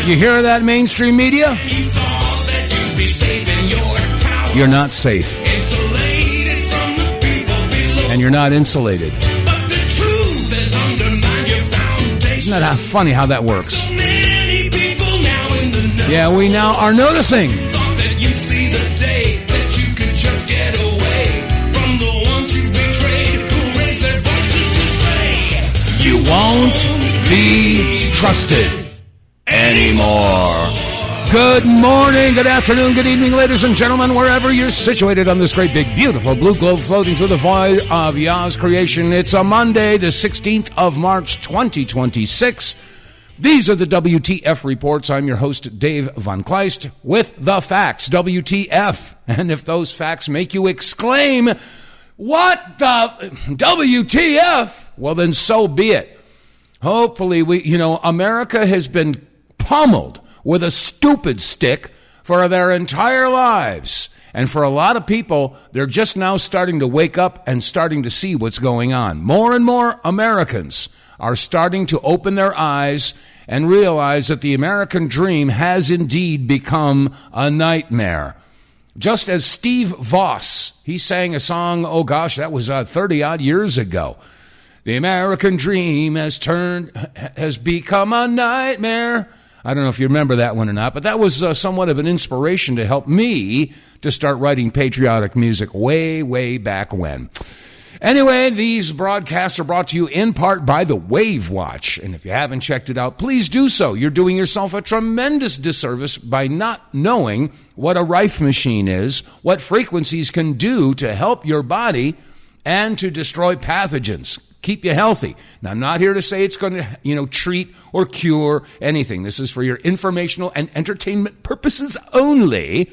You hear that, mainstream media? You're not safe. And you're not insulated. Isn't that funny how that works? Yeah, we now are noticing. You won't be trusted anymore. Good morning, good afternoon, good evening, ladies and gentlemen, wherever you're situated on this great, big, beautiful blue globe floating through the void of Yah's creation. It's a Monday, the 16th of March, 2026. These are the WTF reports. I'm your host, Dave vonKleist, with the facts, WTF. And if those facts make you exclaim, what the WTF? Well, then so be it. Hopefully, America has been pummeled with a stupid stick for their entire lives. And for a lot of people, they're just now starting to wake up and starting to see what's going on. More and more Americans are starting to open their eyes and realize that the American dream has indeed become a nightmare. Just as Steve Voss, he sang a song, that was 30-odd years ago. The American dream has become a nightmare. I don't know if you remember that one or not, but that was somewhat of an inspiration to help me to start writing patriotic music way, way back when. Anyway, these broadcasts are brought to you in part by the Wave Watch. And if you haven't checked it out, please do so. You're doing yourself a tremendous disservice by not knowing what a Rife machine is, what frequencies can do to help your body and to destroy pathogens. Keep you healthy. Now, I'm not here to say it's going to, treat or cure anything. This is for your informational and entertainment purposes only.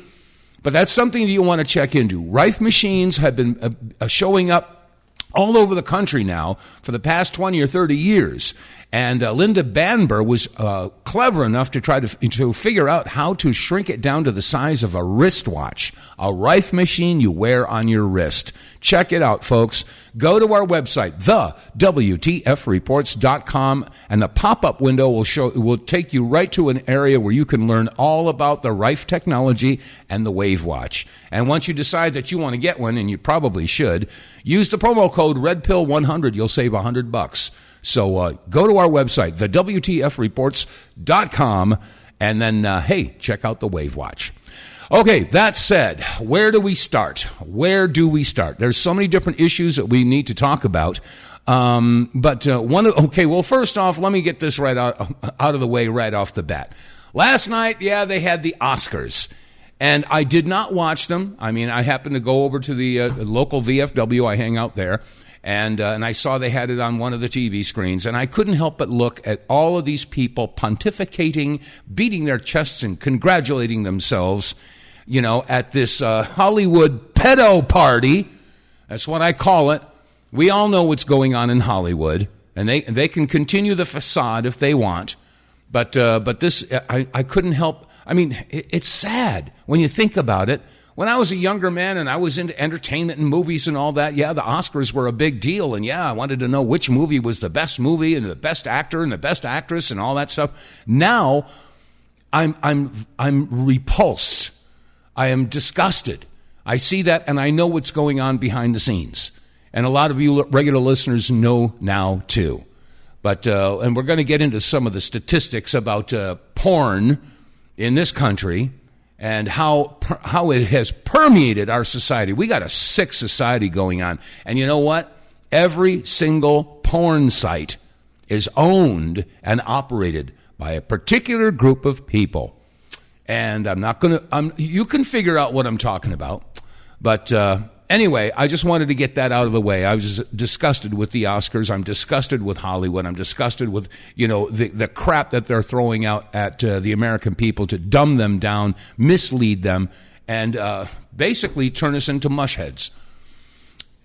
But that's something that you want to check into. Rife machines have been showing up all over the country now for the past 20 or 30 years. And Linda Banber was clever enough to try to figure out how to shrink it down to the size of a wristwatch, a Rife machine you wear on your wrist. Check it out, folks. Go to our website, TheWTFReports.com, and the pop-up window will take you right to an area where you can learn all about the Rife technology and the Wave Watch. And once you decide that you want to get one, and you probably should, use the promo code REDPILL100. You'll save $100. So go to our website, TheWTFReports.com, and then, check out the Wave Watch. Okay, that said, where do we start? There's so many different issues that we need to talk about. First off, let me get this right out of the way right off the bat. Last night, they had the Oscars. And I did not watch them. I mean, I happened to go over to the local VFW. I hang out there. And I saw they had it on one of the TV screens, and I couldn't help but look at all of these people pontificating, beating their chests and congratulating themselves, at this Hollywood pedo party. That's what I call it. We all know what's going on in Hollywood, and they can continue the facade if they want. But this, I couldn't help. I mean, it's sad when you think about it. When I was a younger man and I was into entertainment and movies and all that, the Oscars were a big deal. And I wanted to know which movie was the best movie and the best actor and the best actress and all that stuff. Now, I'm repulsed. I am disgusted. I see that and I know what's going on behind the scenes. And a lot of you regular listeners know now too. But and we're going to get into some of the statistics about porn in this country. And how it has permeated our society. We got a sick society going on. And you know what? Every single porn site is owned and operated by a particular group of people. And I'm not going to, you can figure out what I'm talking about. But anyway, I just wanted to get that out of the way. I was disgusted with the Oscars. I'm disgusted with Hollywood. I'm disgusted with, the crap that they're throwing out at the American people to dumb them down, mislead them, and basically turn us into mushheads.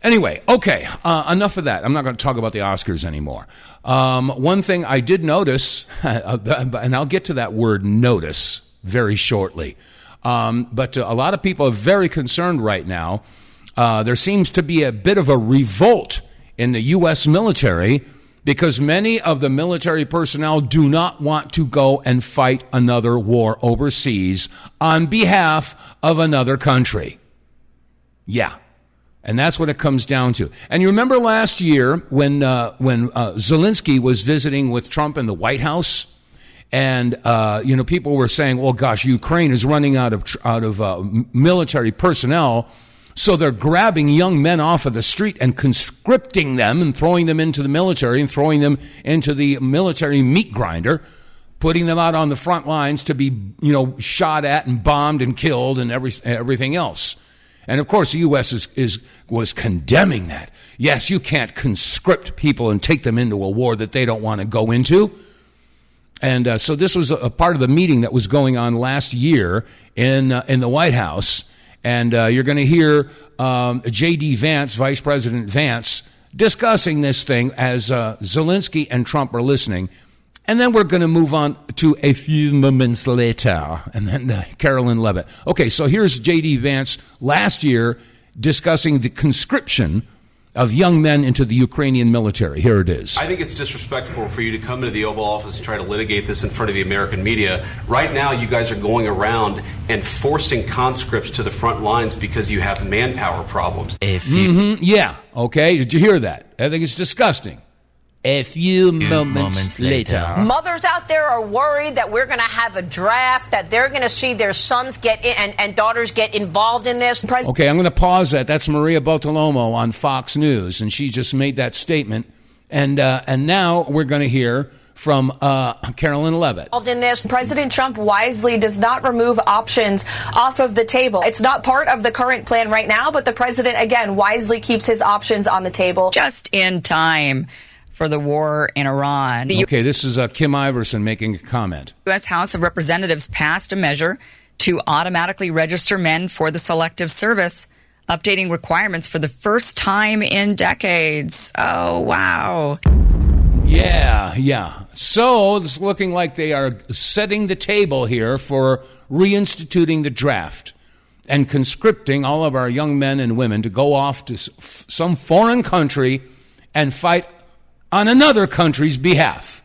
Anyway, okay, enough of that. I'm not going to talk about the Oscars anymore. One thing I did notice, and I'll get to that word notice very shortly, but a lot of people are very concerned right now. There seems to be a bit of a revolt in the U.S. military because many of the military personnel do not want to go and fight another war overseas on behalf of another country. Yeah. And that's what it comes down to. And you remember last year when Zelensky was visiting with Trump in the White House, and people were saying, "Well, gosh, Ukraine is running out of military personnel, so they're grabbing young men off of the street and conscripting them and throwing them into the military and throwing them into the military meat grinder, putting them out on the front lines to be, shot at and bombed and killed and everything else." And of course, the U.S. was condemning that. Yes, you can't conscript people and take them into a war that they don't want to go into. And so this was a part of the meeting that was going on last year in the White House. And you're going to hear J.D. Vance, Vice President Vance, discussing this thing as Zelensky and Trump are listening. And then we're going to move on to a few moments later, and then Carolyn Levitt. Okay, so here's J.D. Vance last year discussing the conscription of young men into the Ukrainian military. Here it is. I think it's disrespectful for you to come into the Oval Office and try to litigate this in front of the American media. Right now, you guys are going around and forcing conscripts to the front lines because you have manpower problems. Yeah, okay, did you hear that? I think it's disgusting. A few moments later. Mothers out there are worried that we're going to have a draft, that they're going to see their sons get in and daughters get involved in this. Okay, I'm going to pause that. That's Maria Bartiromo on Fox News, and she just made that statement. And now we're going to hear from Carolyn Levitt. In this, President Trump wisely does not remove options off of the table. It's not part of the current plan right now, but the president, again, wisely keeps his options on the table. Just in time for the war in Iran. Okay, this is Kim Iverson making a comment. The U.S. House of Representatives passed a measure to automatically register men for the Selective Service, updating requirements for the first time in decades. Oh, wow. Yeah. So it's looking like they are setting the table here for reinstituting the draft and conscripting all of our young men and women to go off to some foreign country and fight on another country's behalf.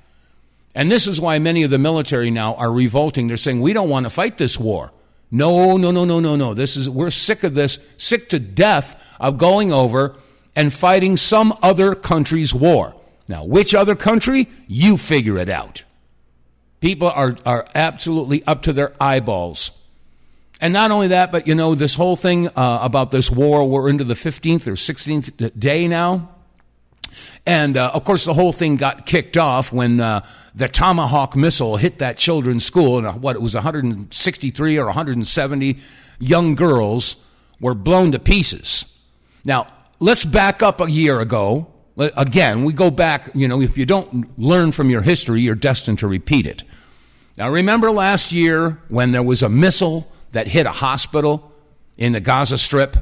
And this is why many of the military now are revolting. They're saying, we don't want to fight this war. No. We're sick of this, sick to death of going over and fighting some other country's war. Now, which other country? You figure it out. People are absolutely up to their eyeballs. And not only that, but, this whole thing about this war, we're into the 15th or 16th day now. And, of course, the whole thing got kicked off when the Tomahawk missile hit that children's school. And it was 163 or 170 young girls were blown to pieces. Now, let's back up a year ago. Again, we go back, if you don't learn from your history, you're destined to repeat it. Now, remember last year when there was a missile that hit a hospital in the Gaza Strip?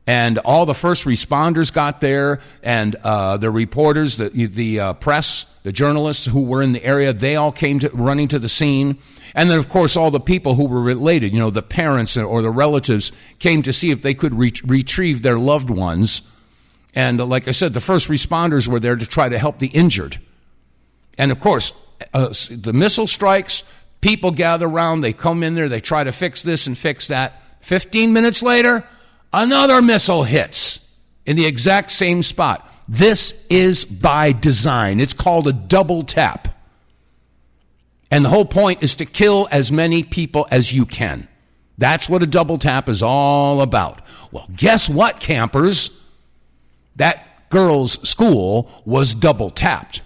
And all the first responders got there, and the reporters, the press, the journalists who were in the area, they all came running to the scene. And then, of course, all the people who were related, the parents or the relatives, came to see if they could retrieve their loved ones. And like I said, the first responders were there to try to help the injured. And, of course, the missile strikes, people gather around, they come in there, they try to fix this and fix that. 15 minutes later, another missile hits in the exact same spot. This is by design. It's called a double tap. And the whole point is to kill as many people as you can. That's what a double tap is all about. Well, guess what, campers? That girl's school was double tapped.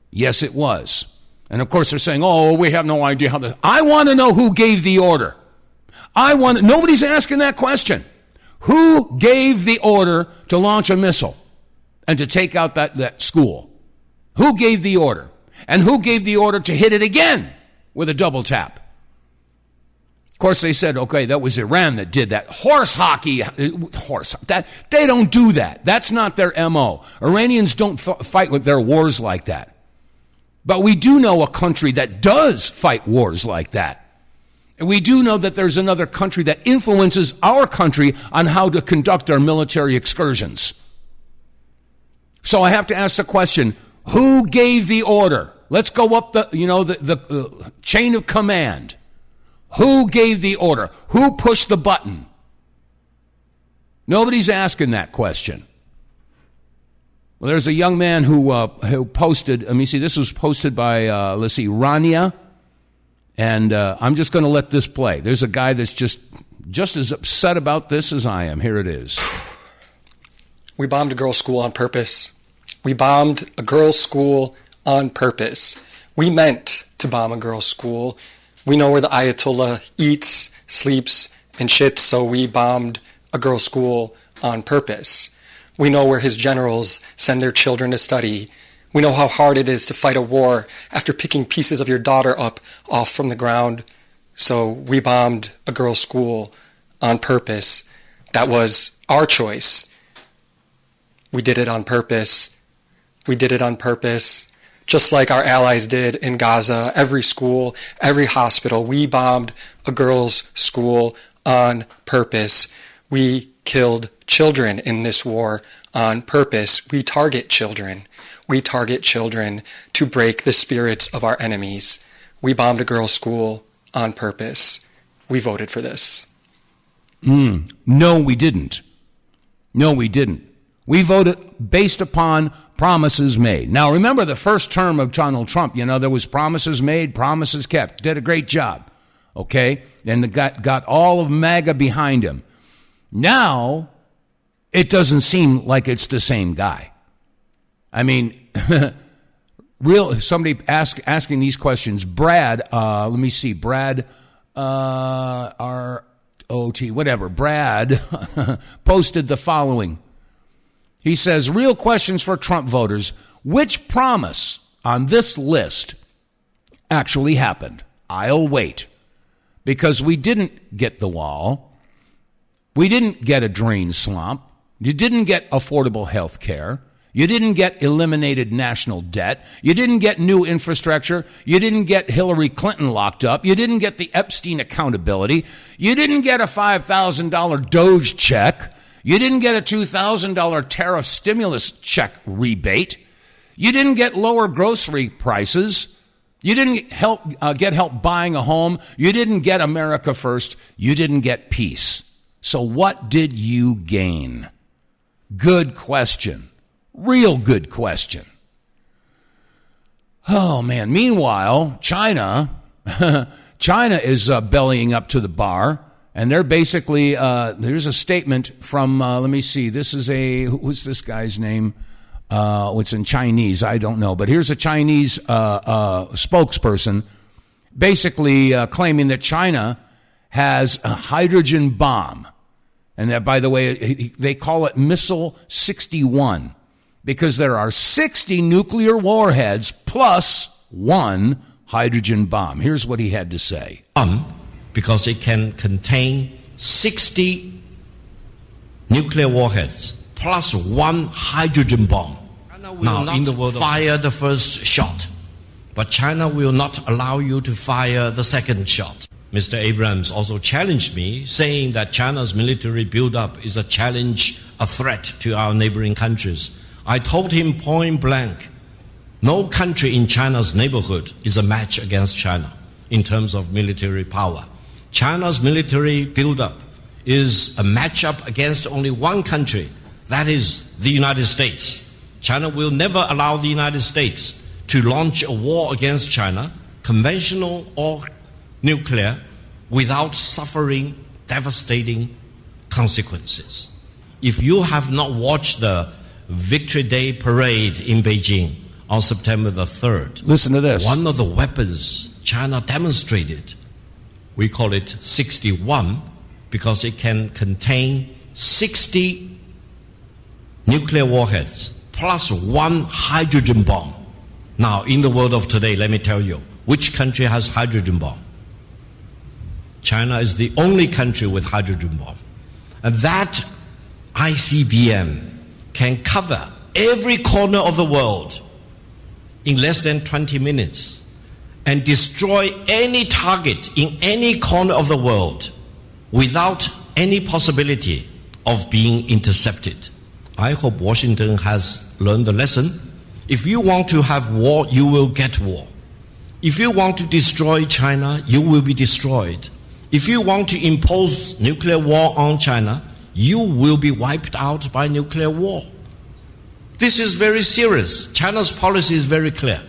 Yes, it was. And of course they're saying, we have no idea how this. I want to know who gave the order. Nobody's asking that question. Who gave the order to launch a missile and to take out that school? Who gave the order? And who gave the order to hit it again with a double tap? Of course, they said, okay, that was Iran that did that. They don't do that. That's not their MO. Iranians don't fight with their wars like that. But we do know a country that does fight wars like that. And we do know that there's another country that influences our country on how to conduct our military excursions. So I have to ask the question, Who gave the order? Let's go up the chain of command. Who gave the order? Who pushed the button? Nobody's asking that question. Well, there's a young man who posted, let me see, this was posted by, Rania, and I'm just going to let this play. There's a guy that's just as upset about this as I am. Here it is. We bombed a girls' school on purpose. We bombed a girls' school on purpose. We meant to bomb a girls' school. We know where the Ayatollah eats, sleeps, and shits, so we bombed a girls' school on purpose. We know where his generals send their children to study. We know how hard it is to fight a war after picking pieces of your daughter up off from the ground. So we bombed a girls' school on purpose. That was our choice. We did it on purpose. We did it on purpose. Just like our allies did in Gaza, every school, every hospital, we bombed a girls' school on purpose. We killed children in this war on purpose. We target children. We target children to break the spirits of our enemies. We bombed a girls' school on purpose. We voted for this. No, we didn't. No, we didn't. We voted based upon promises made. Now, remember the first term of Donald Trump, there was promises made, promises kept. Did a great job, okay? And got all of MAGA behind him. Now, it doesn't seem like it's the same guy. I mean, somebody asking these questions. Brad, let me see, Brad, R-O-T, whatever, Brad posted the following. He says, real questions for Trump voters. Which promise on this list actually happened? I'll wait. Because we didn't get the wall. We didn't get a drain slump. You didn't get affordable health care. You didn't get eliminated national debt. You didn't get new infrastructure. You didn't get Hillary Clinton locked up. You didn't get the Epstein accountability. You didn't get a $5,000 Doge check. You didn't get a $2,000 tariff stimulus check rebate. You didn't get lower grocery prices. You didn't get help buying a home. You didn't get America First. You didn't get peace. So what did you gain? Good question. Real good question. Oh, man. Meanwhile, China is bellying up to the bar. And they're basically, there's a statement from, let me see, this is who's this guy's name? It's in Chinese, I don't know. But here's a Chinese spokesperson basically claiming that China has a hydrogen bomb. And that, by the way, they call it Missile 61 because there are 60 nuclear warheads plus one hydrogen bomb. Here's what he had to say. Because it can contain 60 nuclear warheads plus one hydrogen bomb. China will not fire the first shot, but China will not allow you to fire the second shot. Mr. Abrams also challenged me, saying that China's military buildup is a challenge, a threat to our neighboring countries. I told him point blank, no country in China's neighborhood is a match against China in terms of military power. China's military buildup is a matchup against only one country, that is the United States. China will never allow the United States to launch a war against China, conventional or nuclear, without suffering devastating consequences. If you have not watched the Victory Day parade in Beijing on September the 3rd, listen to this. One of the weapons China demonstrated, we call it 61 because it can contain 60 nuclear warheads plus one hydrogen bomb. Now, in the world of today, let me tell you, which country has hydrogen bomb? China is the only country with hydrogen bomb. And that ICBM can cover every corner of the world in less than 20 minutes. And destroy any target in any corner of the world without any possibility of being intercepted. I hope Washington has learned the lesson. If you want to have war, you will get war. If you want to destroy China, you will be destroyed. If you want to impose nuclear war on China, you will be wiped out by nuclear war. This is very serious. China's policy is very clear.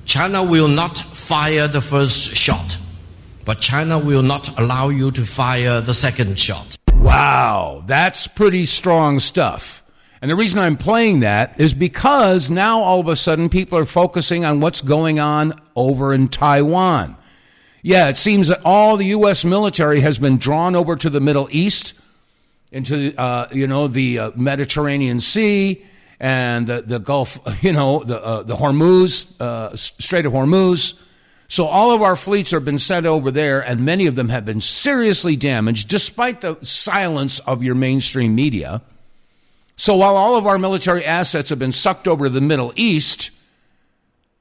China will not fire the first shot, but China will not allow you to fire the second shot. Wow, that's pretty strong stuff. And the reason I'm playing that is because now all of a sudden people are focusing on what's going on over in Taiwan. Yeah, it seems that all the U.S. military has been drawn over to the Middle East, into the Mediterranean Sea and the Gulf, the Hormuz, Strait of Hormuz. So all of our fleets have been sent over there, and many of them have been seriously damaged, despite the silence of your mainstream media. So while all of our military assets have been sucked over to the Middle East,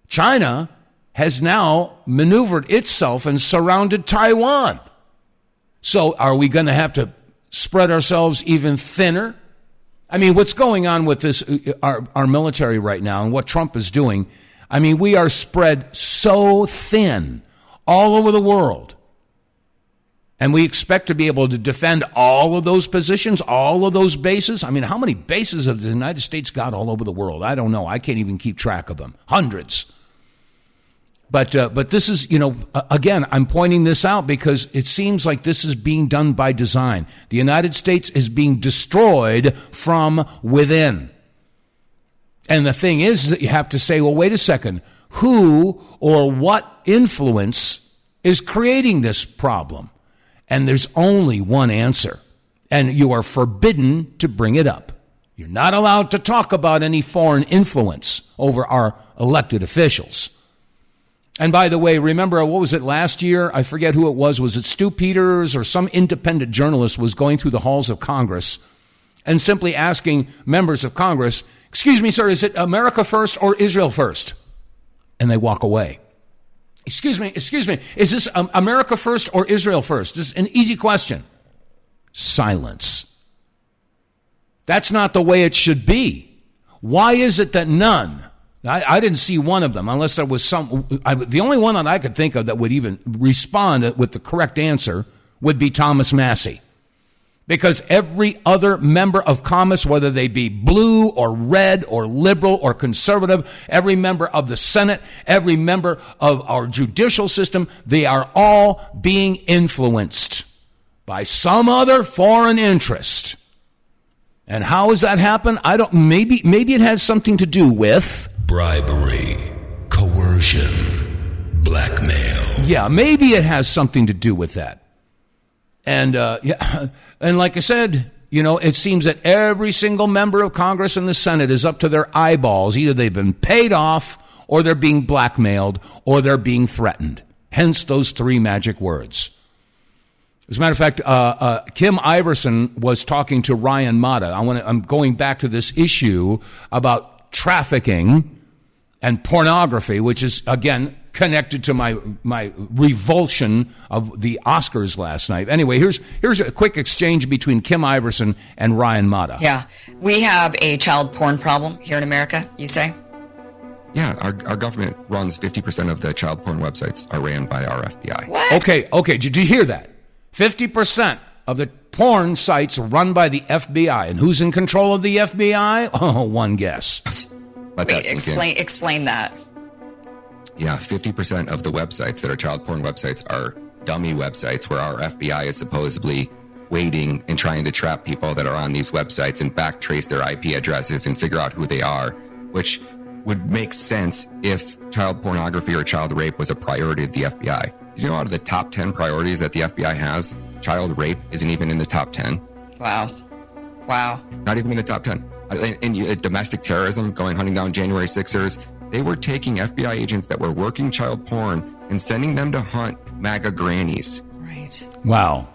China has now maneuvered itself and surrounded Taiwan. So are we going to have to spread ourselves even thinner? I mean, what's going on with this, our military right now, and what Trump is doing? I mean, we are spread so thin all over the world. And we expect to be able to defend all of those positions, all of those bases. I mean, how many bases have the United States got all over the world? I don't know. I can't even keep track of them. Hundreds. But this is, again, I'm pointing this out because it seems like this is being done by design. The United States is being destroyed from within. And the thing is that you have to say, well, wait a second. Who or what influence is creating this problem? And there's only one answer. And you are forbidden to bring it up. You're not allowed to talk about any foreign influence over our elected officials. And by the way, remember, what was it last year? I forget who it was. Was it Stu Peters or some independent journalist was going through the halls of Congress and simply asking members of Congress, excuse me, sir, is it America first or Israel first? And they walk away. Excuse me, is this America first or Israel first? This is an easy question. Silence. That's not the way it should be. Why is it that none? I didn't see one of them, unless there was the only one that I could think of that would even respond with the correct answer would be Thomas Massie. Because every other member of Congress, whether they be blue or red or liberal or conservative, every member of the Senate, every member of our judicial system, they are all being influenced by some other foreign interest. And how does that happen? Maybe it has something to do with bribery, coercion, blackmail. Yeah, maybe it has something to do with that. And and like I said, it seems that every single member of Congress and the Senate is up to their eyeballs. Either they've been paid off, or they're being blackmailed, or they're being threatened. Hence those three magic words. As a matter of fact, Kim Iverson was talking to Ryan Mata. I'm going back to this issue about trafficking and pornography, which is, again, connected to my revulsion of the Oscars last night. Anyway, here's a quick exchange between Kim Iverson and Ryan Mata. Yeah. We have a child porn problem here in America, you say? Yeah, our government runs 50% of the child porn websites are ran by our FBI. What? Okay, did you hear that? 50% of the porn sites are run by the FBI. And who's in control of the FBI? Oh, one guess. Wait, explain that. Yeah, 50% of the websites that are child porn websites are dummy websites where our FBI is supposedly waiting and trying to trap people that are on these websites and backtrace their IP addresses and figure out who they are, which would make sense if child pornography or child rape was a priority of the FBI. Did you know out of the top 10 priorities that the FBI has, child rape isn't even in the top 10? Wow. Not even in the top 10. And domestic terrorism, hunting down January 6ers, they were taking FBI agents that were working child porn and sending them to hunt MAGA grannies. Right. Wow.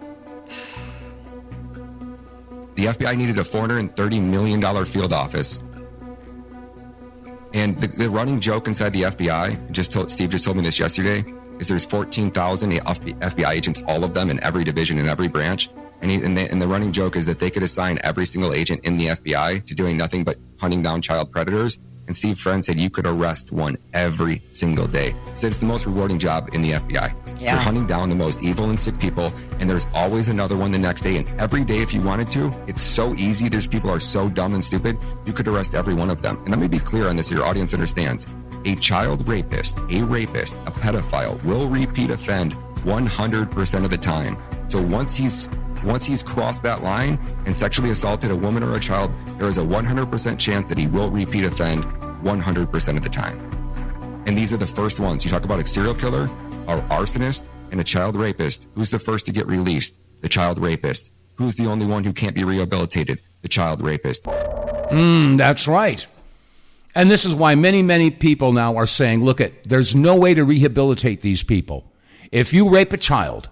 The FBI needed a $430 million field office. And the running joke inside the FBI, Steve just told me this yesterday, is there's 14,000 FBI agents, all of them in every division, in every branch. And the running joke is that they could assign every single agent in the FBI to doing nothing but hunting down child predators. And Steve Friend said you could arrest one every single day. He said it's the most rewarding job in the FBI. Yeah. You're hunting down the most evil and sick people, and there's always another one the next day. And every day, if you wanted to, it's so easy. There's people who are so dumb and stupid, you could arrest every one of them. And let me be clear on this so your audience understands. A child rapist, a pedophile will repeat offend 100% of the time. So once he's crossed that line and sexually assaulted a woman or a child, there is a 100% chance that he will repeat offend 100% of the time. And these are the first ones. You talk about a serial killer, an arsonist, and a child rapist. Who's the first to get released? The child rapist. Who's the only one who can't be rehabilitated? The child rapist. That's right. And this is why many, many people now are saying, look, there's no way to rehabilitate these people. If you rape a child,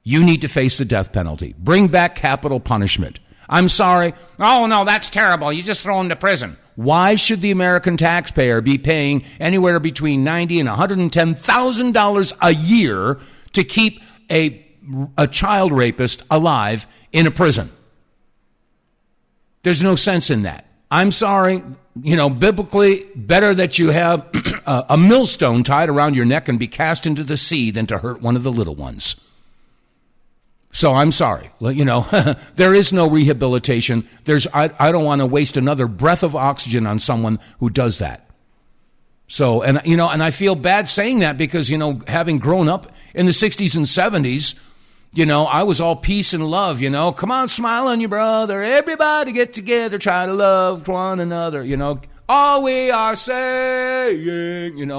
you need to face the death penalty. Bring back capital punishment. I'm sorry. Oh, no, that's terrible. You just throw him to prison. Why should the American taxpayer be paying anywhere between $90,000 and $110,000 a year to keep a child rapist alive in a prison? There's no sense in that. I'm sorry. Biblically, better that you have a millstone tied around your neck and be cast into the sea than to hurt one of the little ones. So I'm sorry. There is no rehabilitation. I don't want to waste another breath of oxygen on someone who does that. So, and I feel bad saying that because, having grown up in the 60s and 70s, I was all peace and love, come on, smile on your brother. Everybody get together, try to love one another, all we are saying,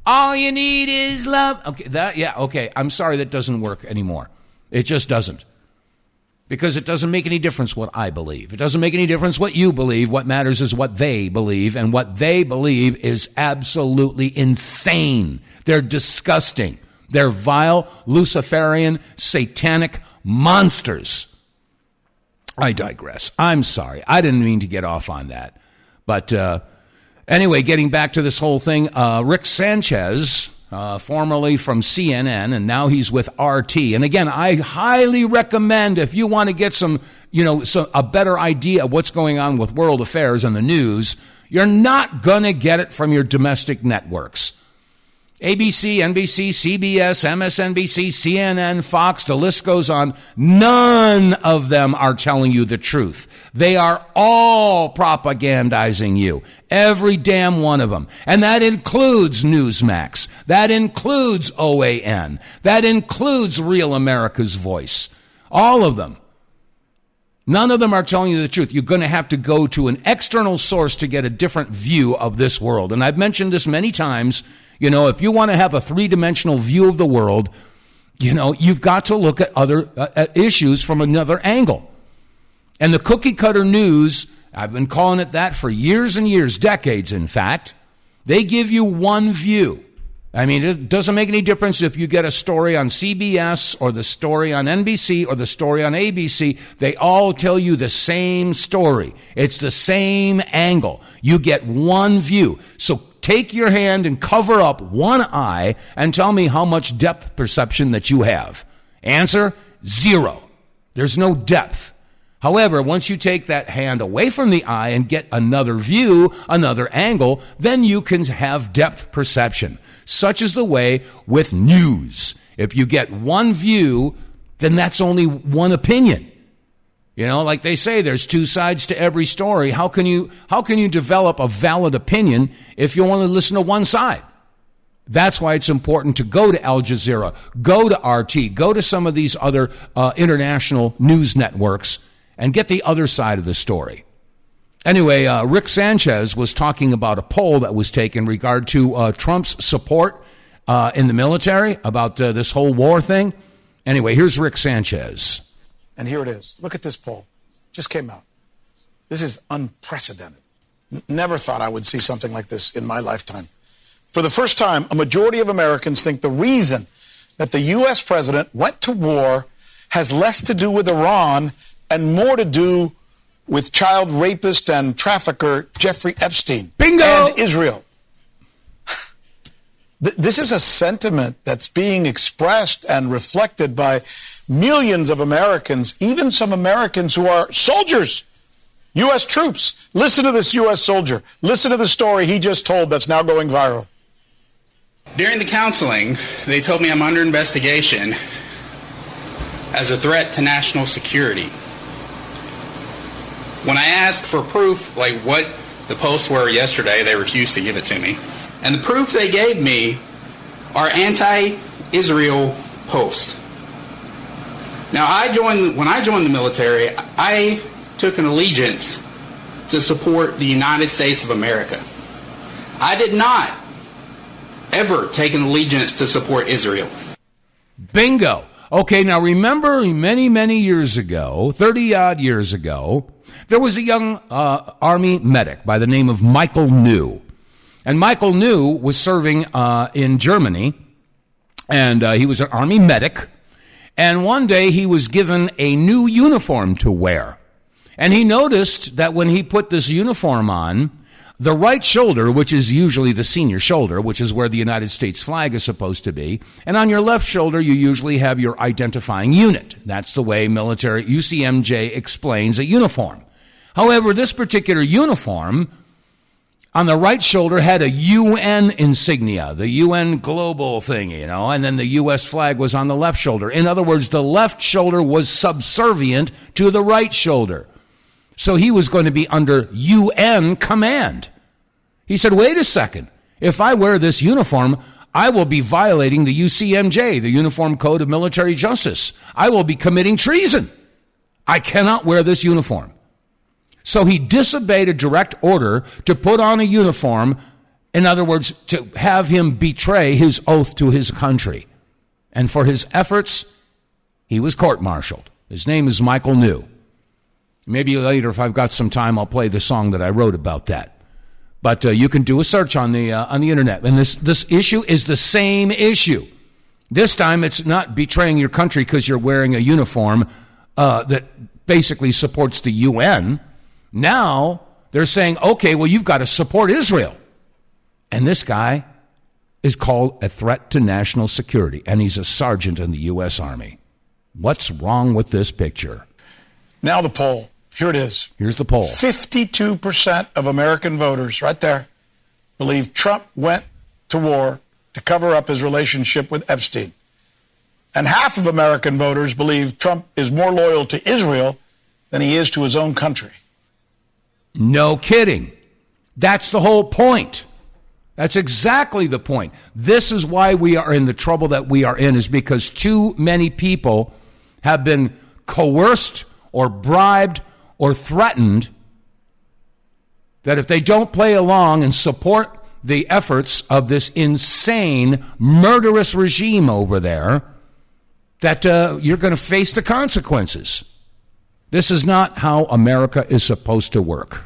all you need is love. Okay. I'm sorry that doesn't work anymore. It just doesn't. Because it doesn't make any difference what I believe. It doesn't make any difference what you believe. What matters is what they believe. And what they believe is absolutely insane. They're disgusting. They're vile, Luciferian, satanic monsters. I digress. I'm sorry. I didn't mean to get off on that. But anyway, getting back to this whole thing, Rick Sanchez, formerly from CNN, and now he's with RT. And again, I highly recommend if you want to get a better idea of what's going on with world affairs and the news, you're not going to get it from your domestic networks. ABC, NBC, CBS, MSNBC, CNN, Fox, the list goes on. None of them are telling you the truth. They are all propagandizing you. Every damn one of them. And that includes Newsmax. That includes OAN. That includes Real America's Voice. All of them. None of them are telling you the truth. You're going to have to go to an external source to get a different view of this world. And I've mentioned this many times. If you want to have a three-dimensional view of the world, you've got to look at other issues from another angle. And the cookie-cutter news, I've been calling it that for years and years, decades, in fact, they give you one view. I mean, it doesn't make any difference if you get a story on CBS or the story on NBC or the story on ABC. They all tell you the same story. It's the same angle. You get one view. So take your hand and cover up one eye and tell me how much depth perception that you have. Answer, 0. There's no depth. However, once you take that hand away from the eye and get another view, another angle, then you can have depth perception. Such is the way with news. If you get one view, then that's only one opinion. Like they say, there's two sides to every story. How can you develop a valid opinion if you only listen to one side? That's why it's important to go to Al Jazeera, go to RT, go to some of these other international news networks and get the other side of the story. Anyway, Rick Sanchez was talking about a poll that was taken in regard to Trump's support in the military about this whole war thing. Anyway, here's Rick Sanchez. And here it is. Look at this poll. Just came out. This is unprecedented. Never thought I would see something like this in my lifetime. For the first time, a majority of Americans think the reason that the U.S. president went to war has less to do with Iran and more to do with child rapist and trafficker Jeffrey Epstein. Bingo! And Israel. This is a sentiment that's being expressed and reflected by millions of Americans, even some Americans who are soldiers. U.S. troops. Listen to this U.S. soldier. Listen to the story he just told that's now going viral. During the counseling, they told me I'm under investigation as a threat to national security. When I asked for proof, like what the posts were yesterday, they refused to give it to me. And the proof they gave me are anti-Israel posts. Now, when I joined the military, I took an allegiance to support the United States of America. I did not ever take an allegiance to support Israel. Bingo. Okay, now remember many, many years ago, 30-odd years ago, there was a young Army medic by the name of Michael New. And Michael New was serving in Germany, and he was an Army medic. And one day he was given a new uniform to wear. And he noticed that when he put this uniform on, the right shoulder, which is usually the senior shoulder, which is where the United States flag is supposed to be, and on your left shoulder, you usually have your identifying unit. That's the way military UCMJ explains a uniform. However, this particular uniform on the right shoulder had a UN insignia, the UN global thing, and then the U.S. flag was on the left shoulder. In other words, the left shoulder was subservient to the right shoulder. So he was going to be under UN command. He said, wait a second. If I wear this uniform, I will be violating the UCMJ, the Uniform Code of Military Justice. I will be committing treason. I cannot wear this uniform. So he disobeyed a direct order to put on a uniform, in other words, to have him betray his oath to his country. And for his efforts, he was court-martialed. His name is Michael New. Maybe later, if I've got some time, I'll play the song that I wrote about that. But you can do a search on the internet. And this issue is the same issue. This time, it's not betraying your country because you're wearing a uniform that basically supports the UN. Now, they're saying, okay, well, you've got to support Israel. And this guy is called a threat to national security, and he's a sergeant in the U.S. Army. What's wrong with this picture? Now the poll. Here it is. Here's the poll. 52% of American voters, right there, believe Trump went to war to cover up his relationship with Epstein. And half of American voters believe Trump is more loyal to Israel than he is to his own country. No kidding. That's the whole point. That's exactly the point. This is why we are in the trouble that we are in, is because too many people have been coerced or bribed or threatened that if they don't play along and support the efforts of this insane, murderous regime over there, that you're going to face the consequences. This is not how America is supposed to work.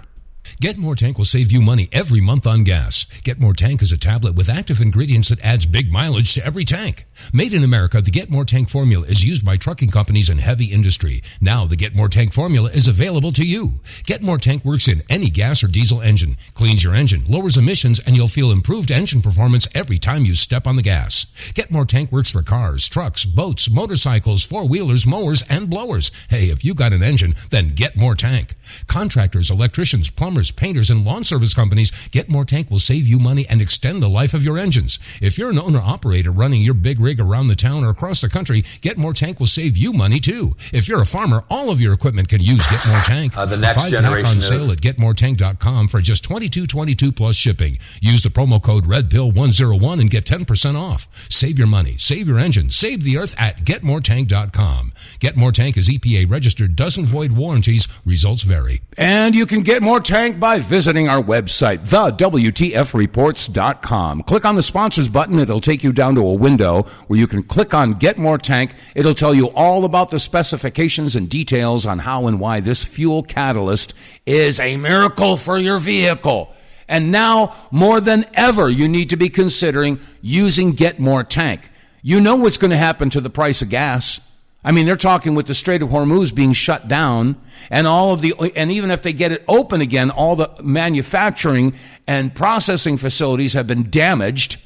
Get More Tank will save you money every month on gas. Get More Tank is a tablet with active ingredients that adds big mileage to every tank. Made in America, the Get More Tank formula is used by trucking companies and heavy industry. Now the Get More Tank formula is available to you. Get More Tank works in any gas or diesel engine, cleans your engine, lowers emissions, and you'll feel improved engine performance every time you step on the gas. Get More Tank works for cars, trucks, boats, motorcycles, four-wheelers, mowers, and blowers. Hey, if you got an engine, then Get More Tank. Contractors, electricians, plumbers, painters, and lawn service companies, Get More Tank will save you money and extend the life of your engines. If you're an owner-operator running your big rig around the town or across the country, Get More Tank will save you money too. If you're a farmer, all of your equipment can use Get More Tank. The next generation on sale at GetMoreTank.com for just $22.22 plus shipping. Use the promo code RedPill101 and get 10% off. Save your money, save your engine, save the earth at GetMoreTank.com. Get More Tank is EPA registered, doesn't void warranties, results vary. And you can get more tank by visiting our website, TheWTFReports.com. Click on the sponsors button. It'll take you down to a window where you can click on Get More Tank. It'll tell you all about the specifications and details on how and why this fuel catalyst is a miracle for your vehicle. And now, more than ever, you need to be considering using Get More Tank. You know what's going to happen to the price of gas. I mean, they're talking with the Strait of Hormuz being shut down, and even if they get it open again, all the manufacturing and processing facilities have been damaged.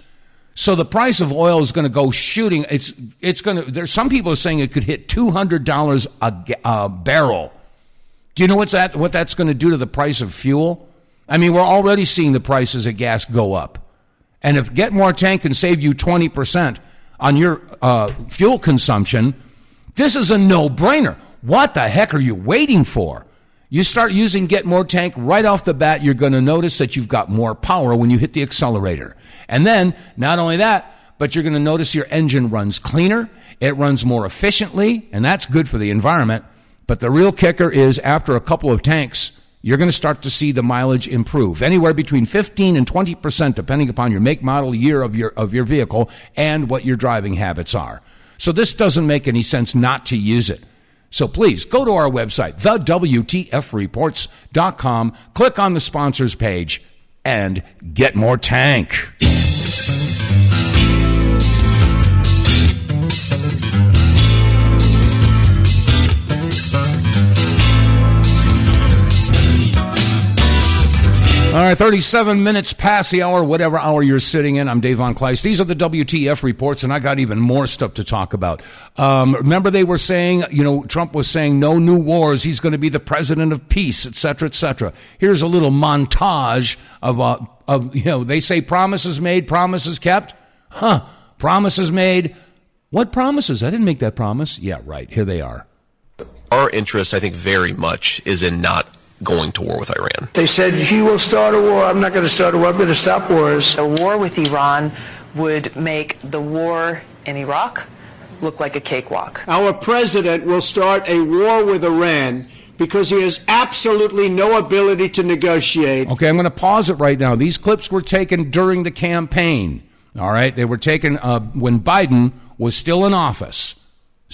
So the price of oil is going to go shooting. It's going to. There's some people are saying it could hit $200 a barrel. Do you know what that's going to do to the price of fuel? I mean, we're already seeing the prices of gas go up. And if Get More Tank can save you 20% on your fuel consumption, this is a no-brainer. What the heck are you waiting for? You start using Get More Tank right off the bat, you're going to notice that you've got more power when you hit the accelerator. And then, not only that, but you're going to notice your engine runs cleaner, it runs more efficiently, and that's good for the environment. But the real kicker is after a couple of tanks, you're going to start to see the mileage improve, anywhere between 15 and 20%, depending upon your make, model, year of your vehicle and what your driving habits are. So this doesn't make any sense not to use it. So please go to our website, TheWTFReports.com, click on the sponsors page, and get more tank. All right, 37 minutes past the hour, whatever hour you're sitting in. I'm Dave vonKleist. These are the WTF reports, and I got even more stuff to talk about. Remember they were saying, Trump was saying no new wars. He's going to be the president of peace, et cetera, et cetera. Here's a little montage of they say promises made, promises kept. Promises made. What promises? I didn't make that promise. Yeah, right. Here they are. Our interest, I think, very much is in not going to war with Iran. They said, he will start a war. I'm not going to start a war. I'm going to stop wars. A war with Iran would make the war in Iraq look like a cakewalk. Our president will start a war with Iran because he has absolutely no ability to negotiate. Okay, I'm going to pause it right now. These clips were taken during the campaign. All right, they were taken when Biden was still in office.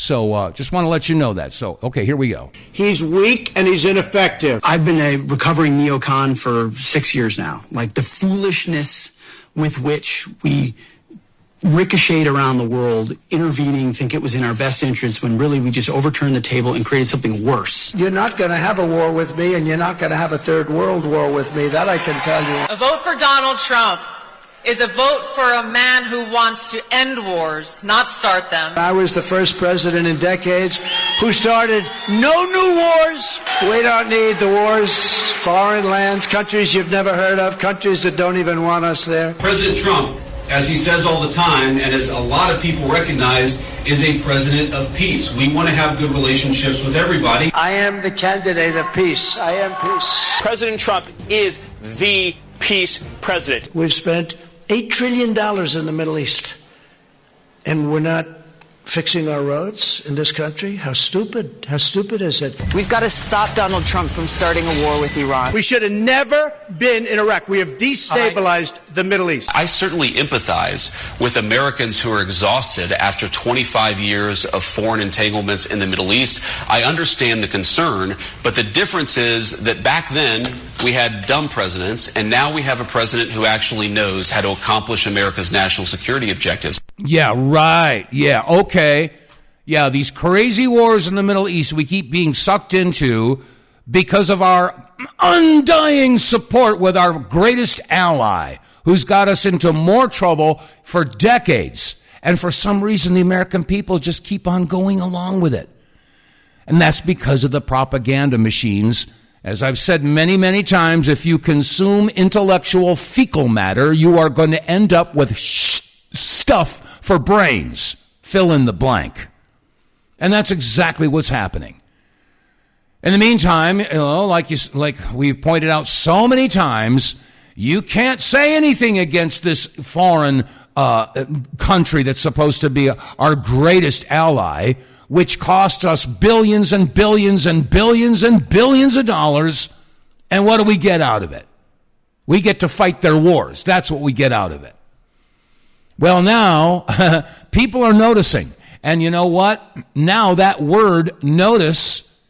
So just want to let you know that. So, okay, here we go. He's weak and he's ineffective. I've been a recovering neocon for 6 years now. Like the foolishness with which we ricocheted around the world, intervening, think it was in our best interest when really we just overturned the table and created something worse. You're not going to have a war with me, and you're not going to have a third world war with me. That I can tell you. A vote for Donald Trump is a vote for a man who wants to end wars, not start them. I was the first president in decades who started no new wars. We don't need the wars, foreign lands, countries you've never heard of, countries that don't even want us there. President Trump, as he says all the time, and as a lot of people recognize, is a president of peace. We want to have good relationships with everybody. I am the candidate of peace. I am peace. President Trump is the peace president. We've spent $8 trillion in the Middle East, and we're not fixing our roads in this country? How stupid is it? We've got to stop Donald Trump from starting a war with Iran. We should have never been in Iraq. We have destabilized the Middle East. I certainly empathize with Americans who are exhausted after 25 years of foreign entanglements in the Middle East. I understand the concern, but the difference is that back then we had dumb presidents, and now we have a president who actually knows how to accomplish America's national security objectives. Yeah, right. Yeah, okay. Yeah, these crazy wars in the Middle East we keep being sucked into because of our undying support with our greatest ally, who's got us into more trouble for decades. And for some reason, the American people just keep on going along with it. And that's because of the propaganda machines. As I've said many, many times, if you consume intellectual fecal matter, you are going to end up with stuff for brains. Fill in the blank. And that's exactly what's happening. In the meantime, like we've pointed out so many times, you can't say anything against this foreign country that's supposed to be our greatest ally, which costs us billions and billions and billions and billions of dollars. And what do we get out of it? We get to fight their wars. That's what we get out of it. Well, now, people are noticing. And you know what? Now that word, notice,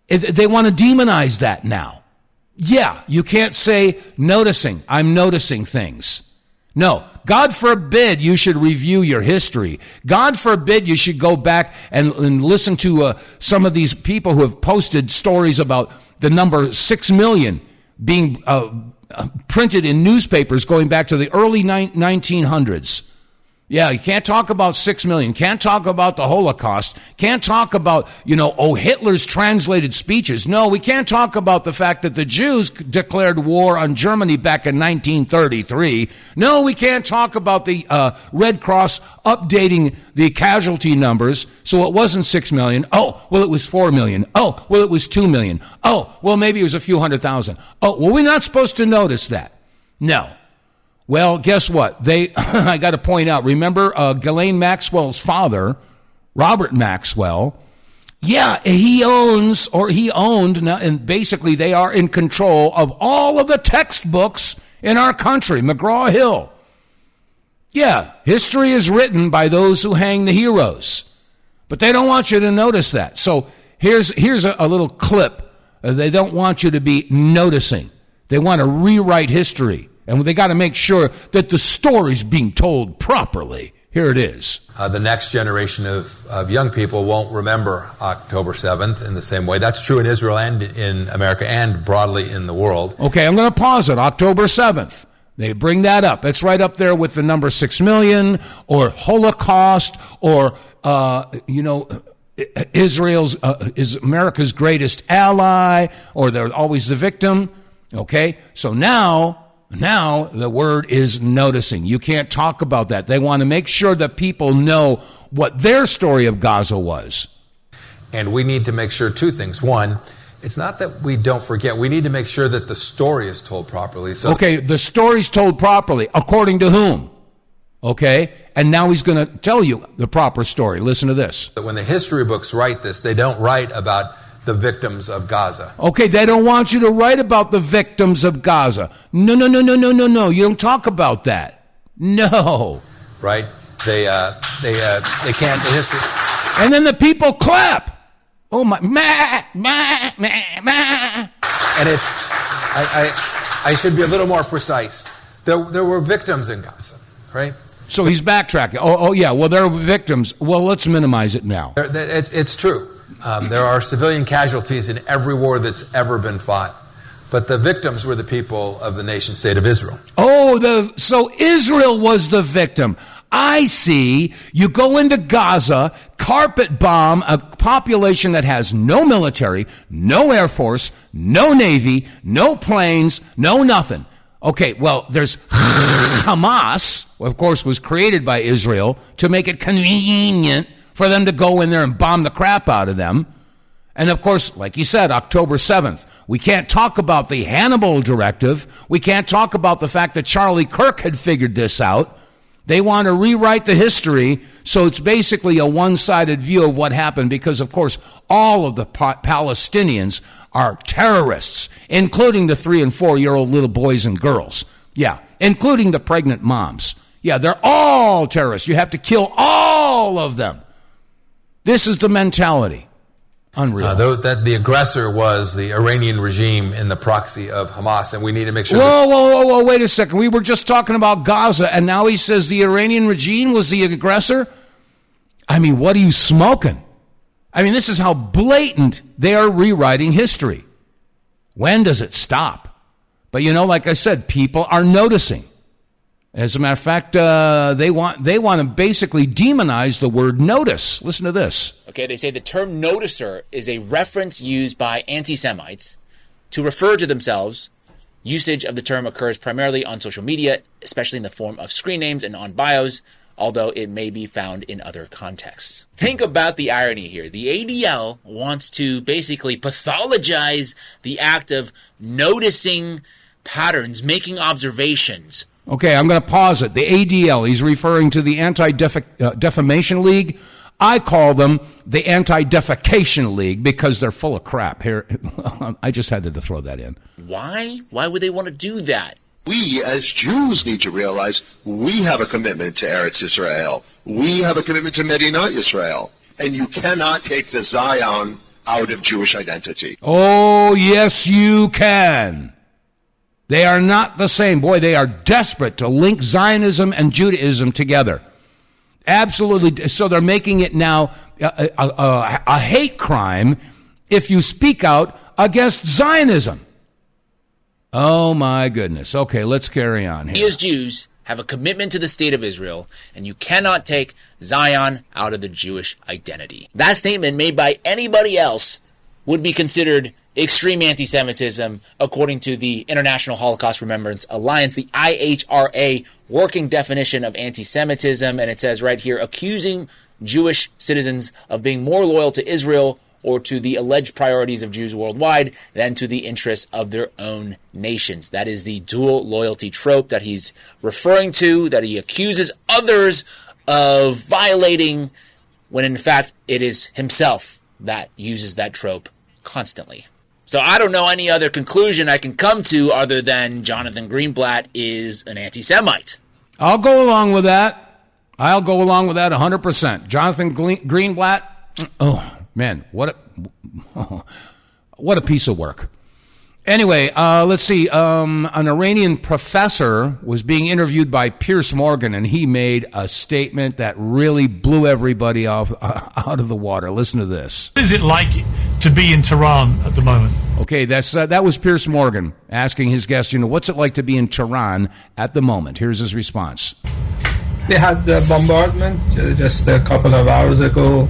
they want to demonize that now. Yeah, you can't say noticing. I'm noticing things. No, God forbid you should review your history. God forbid you should go back and listen to some of these people who have posted stories about the number 6 million being printed in newspapers going back to the early 1900s. Yeah, you can't talk about 6 million. Can't talk about the Holocaust. Can't talk about, Hitler's translated speeches. No, we can't talk about the fact that the Jews declared war on Germany back in 1933. No, we can't talk about the Red Cross updating the casualty numbers so it wasn't 6 million. Oh, well, it was 4 million. Oh, well, it was 2 million. Oh, well, maybe it was a few 100,000. Oh, well, we're not supposed to notice that. No. Well, guess what? I got to point out, remember Ghislaine Maxwell's father, Robert Maxwell? Yeah, he owned, now, and basically they are in control of all of the textbooks in our country, McGraw-Hill. Yeah, history is written by those who hang the heroes, but they don't want you to notice that. So here's a little clip. They don't want you to be noticing. They want to rewrite history. And they got to make sure that the story's being told properly. Here it is. The next generation of young people won't remember October 7th in the same way. That's true in Israel and in America and broadly in the world. Okay, I'm going to pause it. October 7th. They bring that up. It's right up there with the number 6 million or Holocaust or, Israel's is America's greatest ally, or they're always the victim. Okay, so now the word is noticing. You can't talk about that. They want to make sure that people know what their story of Gaza was. And we need to make sure two things. One, it's not that we don't forget. We need to make sure that the story is told properly. So okay, the story's told properly. According to whom? Okay, and now he's going to tell you the proper story. Listen to this. When the history books write this, they don't write about the victims of Gaza. Okay, they don't want you to write about the victims of Gaza. No. You don't talk about that. No. Right? They can't. The history. And then the people clap. Oh my! And it's. I should be a little more precise. There were victims in Gaza, right? So he's backtracking. Oh yeah. Well, there were victims. Well, let's minimize it now. It's true. There are civilian casualties in every war that's ever been fought. But the victims were the people of the nation state of Israel. Oh, so Israel was the victim. I see. You go into Gaza, carpet bomb a population that has no military, no air force, no navy, no planes, no nothing. Okay, well, there's Hamas, of course, was created by Israel to make it convenient for them to go in there and bomb the crap out of them. And of course, like you said, October 7th, we can't talk about the Hannibal Directive. We can't talk about the fact that Charlie Kirk had figured this out. They want to rewrite the history, so it's basically a one-sided view of what happened because, of course, all of the Palestinians are terrorists, including the 3- and 4-year-old little boys and girls. Yeah, including the pregnant moms. Yeah, they're all terrorists. You have to kill all of them. This is the mentality. Unreal. That the aggressor was the Iranian regime in the proxy of Hamas, and we need to make sure... Whoa, wait a second. We were just talking about Gaza, and now he says the Iranian regime was the aggressor? I mean, what are you smoking? I mean, this is how blatant they are rewriting history. When does it stop? But, like I said, people are noticing. As a matter of fact, they want to basically demonize the word notice. Listen to this. Okay, they say the term noticer is a reference used by anti-Semites to refer to themselves. Usage of the term occurs primarily on social media, especially in the form of screen names and on bios, although it may be found in other contexts. Think about the irony here. The ADL wants to basically pathologize the act of noticing patterns, making observations. Okay, I'm going to pause it. The ADL, he's referring to the Anti-Defamation League. I call them the Anti-Defecation League because they're full of crap. Here, I just had to throw that in. Why? Why would they want to do that? We, as Jews, need to realize we have a commitment to Eretz Israel. We have a commitment to Medinat Israel. And you cannot take the Zion out of Jewish identity. Oh, yes, you can. They are not the same. Boy, they are desperate to link Zionism and Judaism together. Absolutely. So they're making it now a hate crime if you speak out against Zionism. Oh, my goodness. Okay, let's carry on here. We as Jews have a commitment to the state of Israel, and you cannot take Zion out of the Jewish identity. That statement made by anybody else would be considered extreme anti-Semitism, according to the International Holocaust Remembrance Alliance, the IHRA working definition of anti-Semitism, and it says right here, accusing Jewish citizens of being more loyal to Israel or to the alleged priorities of Jews worldwide than to the interests of their own nations. That is the dual loyalty trope that he's referring to, that he accuses others of violating, when in fact it is himself that uses that trope constantly. So I don't know any other conclusion I can come to other than Jonathan Greenblatt is an anti-Semite. I'll go along with that. 100%. Jonathan Greenblatt, oh, man, what a piece of work. Anyway, let's see. An Iranian professor was being interviewed by Piers Morgan, and he made a statement that really blew everybody out of the water. Listen to this. What is it like to be in Tehran at the moment? Okay, that was Piers Morgan asking his guest, what's it like to be in Tehran at the moment? Here's his response. They had the bombardment just a couple of hours ago.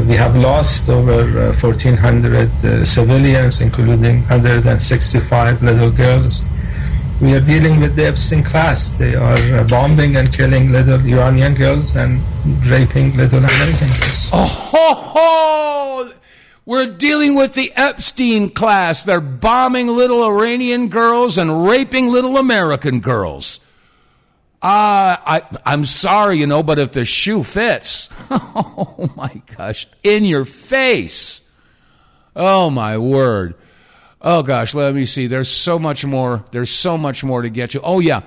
We have lost over 1,400 civilians, including 165 little girls. We are dealing with the Epstein class. They are bombing and killing little Iranian girls and raping little American girls. Oh, we're dealing with the Epstein class. They're bombing little Iranian girls and raping little American girls. I'm sorry, but if the shoe fits, oh my gosh, in your face. Oh my word. Oh gosh, let me see. There's so much more to get to. Oh yeah.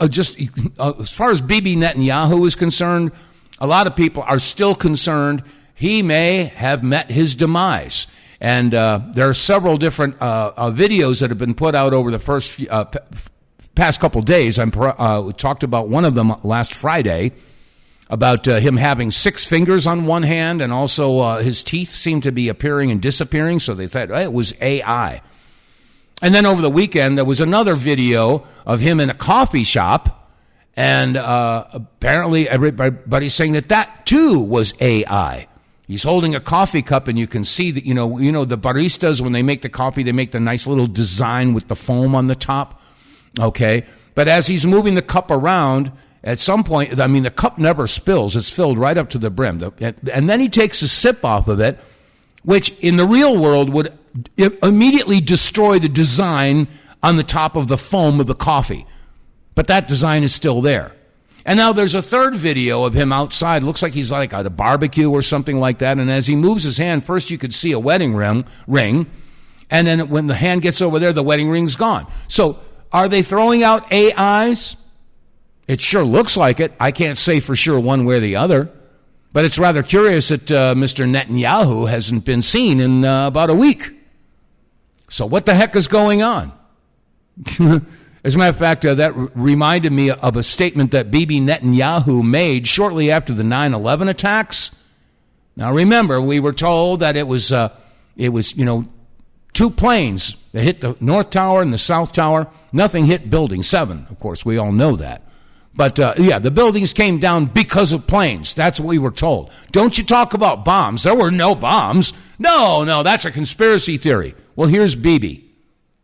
Just as far as Bibi Netanyahu is concerned, a lot of people are still concerned he may have met his demise. And there are several different videos that have been put out over the past couple days. We talked about one of them last Friday about him having 6 fingers on one hand, and also his teeth seemed to be appearing and disappearing, so they thought it was AI. And then over the weekend, there was another video of him in a coffee shop, and apparently everybody's saying that too was AI. He's holding a coffee cup, and you can see that, the baristas, when they make the coffee, they make the nice little design with the foam on the top. Okay, but as he's moving the cup around, at some point, the cup never spills. It's filled right up to the brim. And then he takes a sip off of it, which in the real world would immediately destroy the design on the top of the foam of the coffee. But that design is still there. And now there's a third video of him outside. Looks like he's like at a barbecue or something like that. And as he moves his hand, first you could see a wedding ring. And then when the hand gets over there, the wedding ring's gone. So are they throwing out AIs? It sure looks like it. I can't say for sure one way or the other. But it's rather curious that Mr. Netanyahu hasn't been seen in about a week. So what the heck is going on? As a matter of fact, that reminded me of a statement that Bibi Netanyahu made shortly after the 9/11 attacks. Now remember, we were told that it was 2 planes that hit the North Tower and the South Tower. Nothing hit Building 7, of course. We all know that. But, the buildings came down because of planes. That's what we were told. Don't you talk about bombs. There were no bombs. No, that's a conspiracy theory. Well, here's Bibi.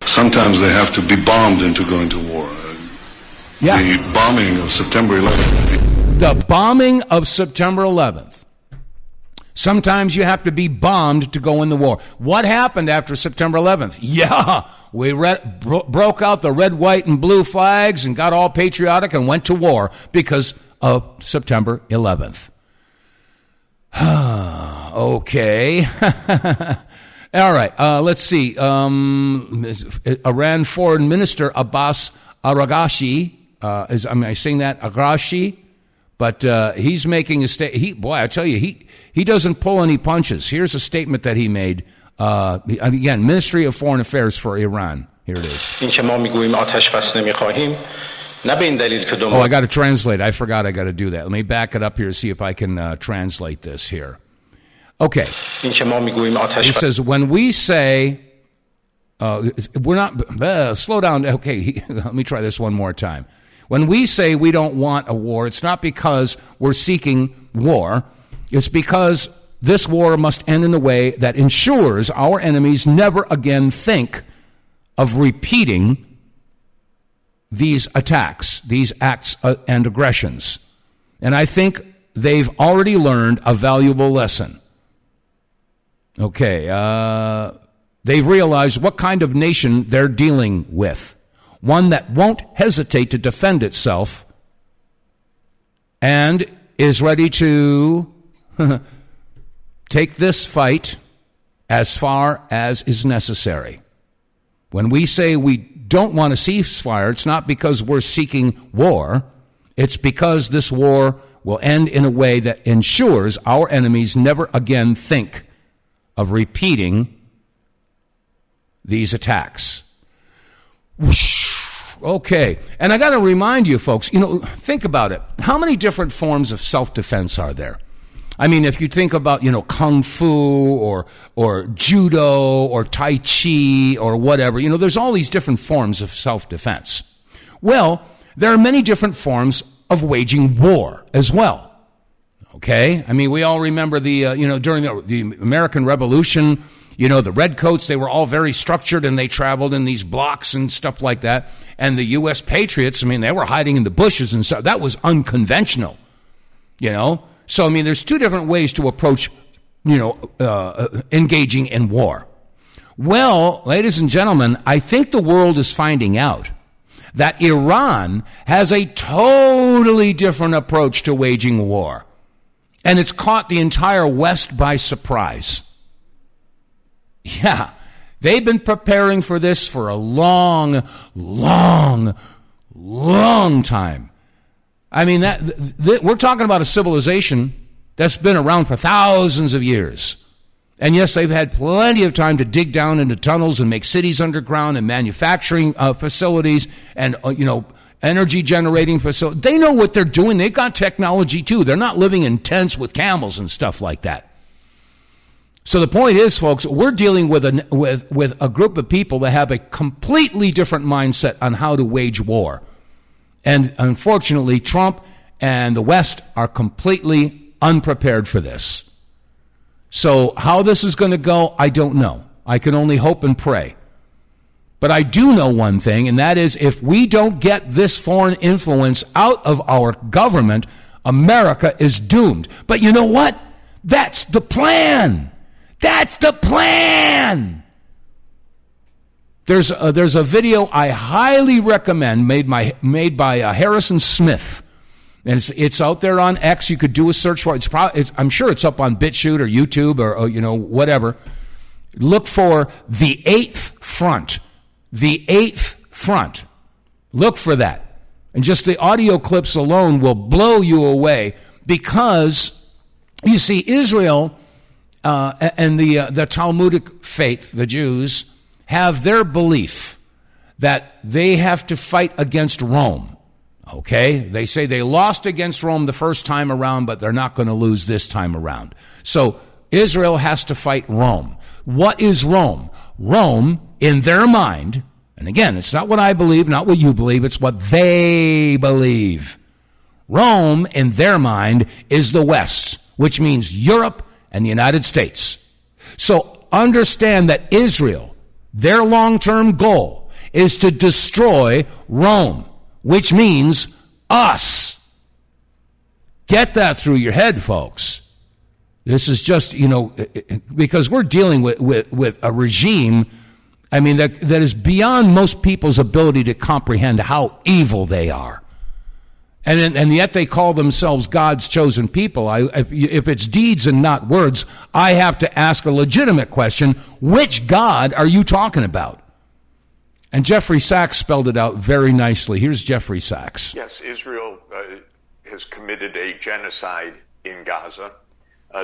Sometimes they have to be bombed into going to war. The bombing of September 11th. The bombing of September 11th. Sometimes you have to be bombed to go in the war. What happened after September 11th? Yeah, we broke out the red, white, and blue flags and got all patriotic and went to war because of September 11th. Okay. All right, let's see. Iran Foreign Minister Abbas Araghchi, am I saying that? Araghchi? But he's making a statement. I tell you, he doesn't pull any punches. Here's a statement that he made. Again, Ministry of Foreign Affairs for Iran. Here it is. I got to translate. I forgot I got to do that. Let me back it up here to see if I can translate this here. Okay. He says, when we say, we're not, slow down. Okay, let me try this one more time. When we say we don't want a war, it's not because we're seeking war. It's because this war must end in a way that ensures our enemies never again think of repeating these attacks, these acts and aggressions. And I think they've already learned a valuable lesson. Okay, they've realized what kind of nation they're dealing with. One that won't hesitate to defend itself and is ready to take this fight as far as is necessary. When we say we don't want a ceasefire, it's not because we're seeking war. It's because this war will end in a way that ensures our enemies never again think of repeating these attacks. Okay, and I got to remind you folks, think about it. How many different forms of self-defense are there? I mean, if you think about, kung fu or judo or tai chi or whatever, there's all these different forms of self-defense. Well, there are many different forms of waging war as well. Okay? I mean, we all remember during the American Revolution, the redcoats, they were all very structured and they traveled in these blocks and stuff like that. And the U.S. patriots, they were hiding in the bushes and stuff. That was unconventional, So, there's two different ways to approach, engaging in war. Well, ladies and gentlemen, I think the world is finding out that Iran has a totally different approach to waging war. And it's caught the entire West by surprise. Yeah, they've been preparing for this for a long, long, long time. We're talking about a civilization that's been around for thousands of years. And yes, they've had plenty of time to dig down into tunnels and make cities underground and manufacturing facilities and, energy generating facilities. They know what they're doing. They've got technology too. They're not living in tents with camels and stuff like that. So the point is, folks, we're dealing with a group of people that have a completely different mindset on how to wage war. And unfortunately, Trump and the West are completely unprepared for this. So how this is going to go, I don't know. I can only hope and pray. But I do know one thing, and that is if we don't get this foreign influence out of our government, America is doomed. But you know what? That's the plan. That's the plan. There's a video I highly recommend made by Harrison Smith, and it's out there on X. You could do a search for it. I'm sure it's up on BitChute or YouTube or whatever. Look for the Eighth Front. The Eighth Front. Look for that, and just the audio clips alone will blow you away because you see Israel and the Talmudic faith, the Jews, have their belief that they have to fight against Rome. Okay? They say they lost against Rome the first time around, but they're not going to lose this time around. So Israel has to fight Rome. What is Rome? Rome, in their mind, and again, it's not what I believe, not what you believe, it's what they believe. Rome, in their mind, is the West, which means Europe and the United States. So understand that Israel, their long-term goal is to destroy Rome, which means us. Get that through your head, folks. This is just, because we're dealing with a regime, that is beyond most people's ability to comprehend how evil they are. And yet they call themselves God's chosen people. If it's deeds and not words, I have to ask a legitimate question. Which God are you talking about? And Jeffrey Sachs spelled it out very nicely. Here's Jeffrey Sachs. Yes, Israel has committed a genocide in Gaza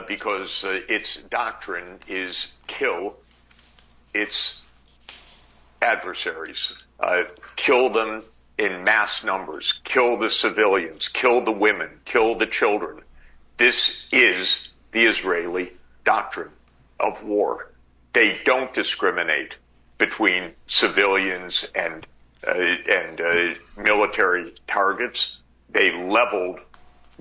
because its doctrine is kill its adversaries, kill them in mass numbers, kill the civilians, kill the women, kill the children. This is the Israeli doctrine of war. They don't discriminate between civilians and and military targets. They leveled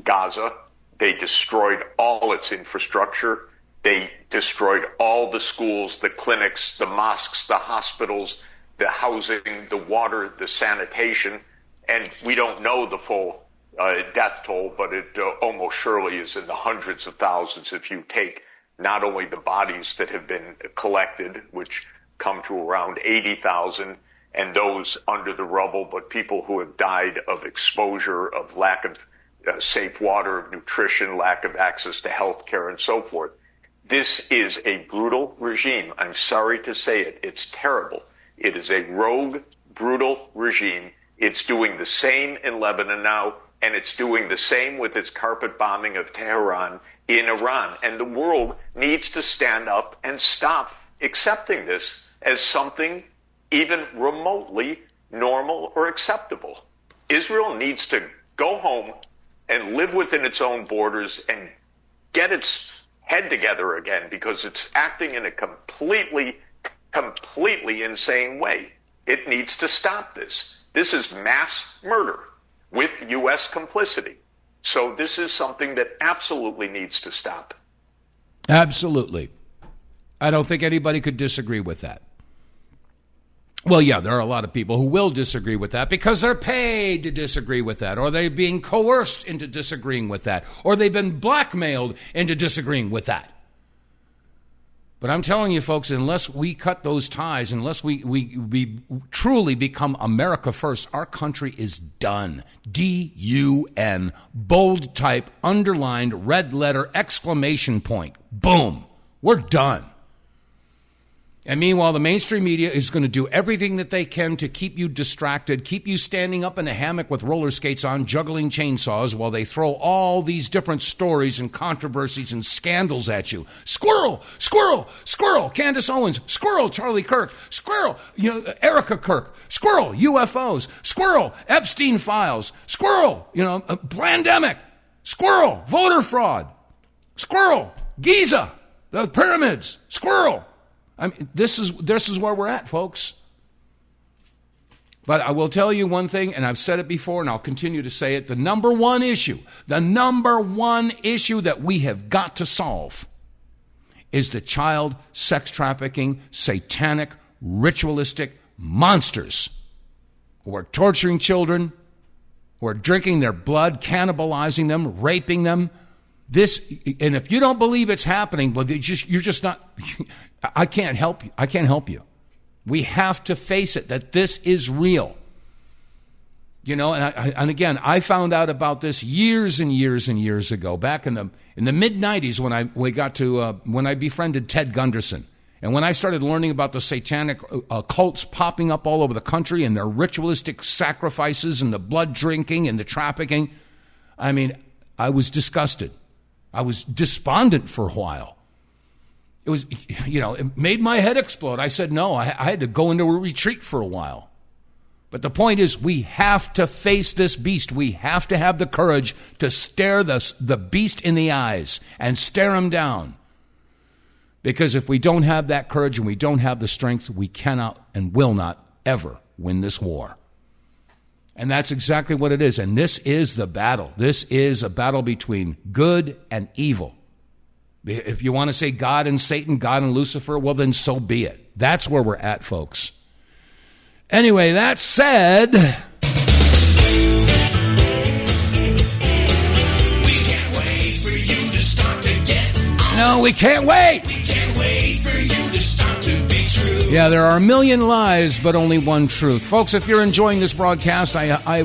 Gaza. They destroyed all its infrastructure. They destroyed all the schools, the clinics, the mosques, the hospitals, the housing, the water, the sanitation. And we don't know the full death toll, but it almost surely is in the hundreds of thousands if you take not only the bodies that have been collected, which come to around 80,000, and those under the rubble, but people who have died of exposure, of lack of safe water, of nutrition, lack of access to health care, and so forth. This is a brutal regime. I'm sorry to say it. It's terrible. It is a rogue, brutal regime. It's doing the same in Lebanon now, and it's doing the same with its carpet bombing of Tehran in Iran. And the world needs to stand up and stop accepting this as something even remotely normal or acceptable. Israel needs to go home and live within its own borders and get its head together again, because it's acting in a completely insane way. It needs to stop this. This is mass murder with U.S. complicity. So this is something that absolutely needs to stop. Absolutely. I don't think anybody could disagree with that. Well, yeah, there are a lot of people who will disagree with that because they're paid to disagree with that, or they're being coerced into disagreeing with that, or they've been blackmailed into disagreeing with that. But I'm telling you, folks, unless we cut those ties, unless we truly become America first, our country is done. D-U-N, bold type, underlined, red letter, exclamation point. Boom. We're done. And meanwhile, the mainstream media is going to do everything that they can to keep you distracted, keep you standing up in a hammock with roller skates on, juggling chainsaws, while they throw all these different stories and controversies and scandals at you. Squirrel, squirrel, squirrel, Candace Owens, squirrel, Charlie Kirk, squirrel, Erica Kirk, squirrel, UFOs, squirrel, Epstein files, squirrel, pandemic, squirrel, voter fraud, squirrel, Giza, the pyramids, squirrel. I mean, this is where we're at, folks. But I will tell you one thing, and I've said it before, and I'll continue to say it. The number one issue that we have got to solve is the child sex trafficking, satanic, ritualistic monsters who are torturing children, who are drinking their blood, cannibalizing them, raping them. And if you don't believe it's happening, well, you're just not. I can't help you. I can't help you. We have to face it, that this is real. And again, I found out about this years and years and years ago, back in the mid-'90s when I befriended Ted Gunderson. And when I started learning about the satanic cults popping up all over the country and their ritualistic sacrifices and the blood drinking and the trafficking, I mean, I was disgusted. I was despondent for a while. It was, it made my head explode. I said, no, I had to go into a retreat for a while. But the point is, we have to face this beast. We have to have the courage to stare the beast in the eyes and stare him down. Because if we don't have that courage and we don't have the strength, we cannot and will not ever win this war. And that's exactly what it is. And this is the battle. This is a battle between good and evil. If you want to say God and Satan, God and Lucifer, well, then so be it. That's where we're at, folks. Anyway, that said, we can't wait for you to start to get on. No, we can't wait. We can't wait for you to start to be true. Yeah, there are a million lies, but only one truth. Folks, if you're enjoying this broadcast, I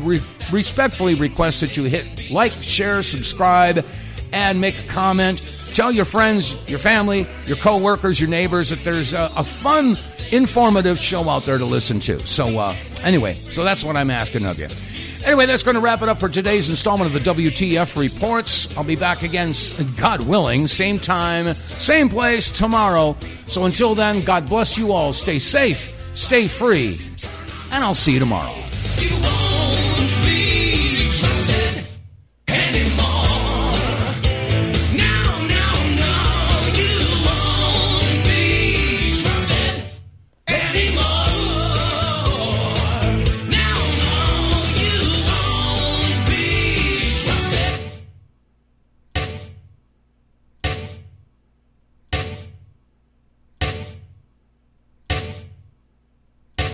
respectfully request that you hit like, share, subscribe, and make a comment. Tell your friends, your family, your co-workers, your neighbors that there's a fun, informative show out there to listen to. So anyway, that's what I'm asking of you. Anyway, that's going to wrap it up for today's installment of the WTF Reports. I'll be back again, God willing, same time, same place tomorrow. So until then, God bless you all. Stay safe, stay free, and I'll see you tomorrow.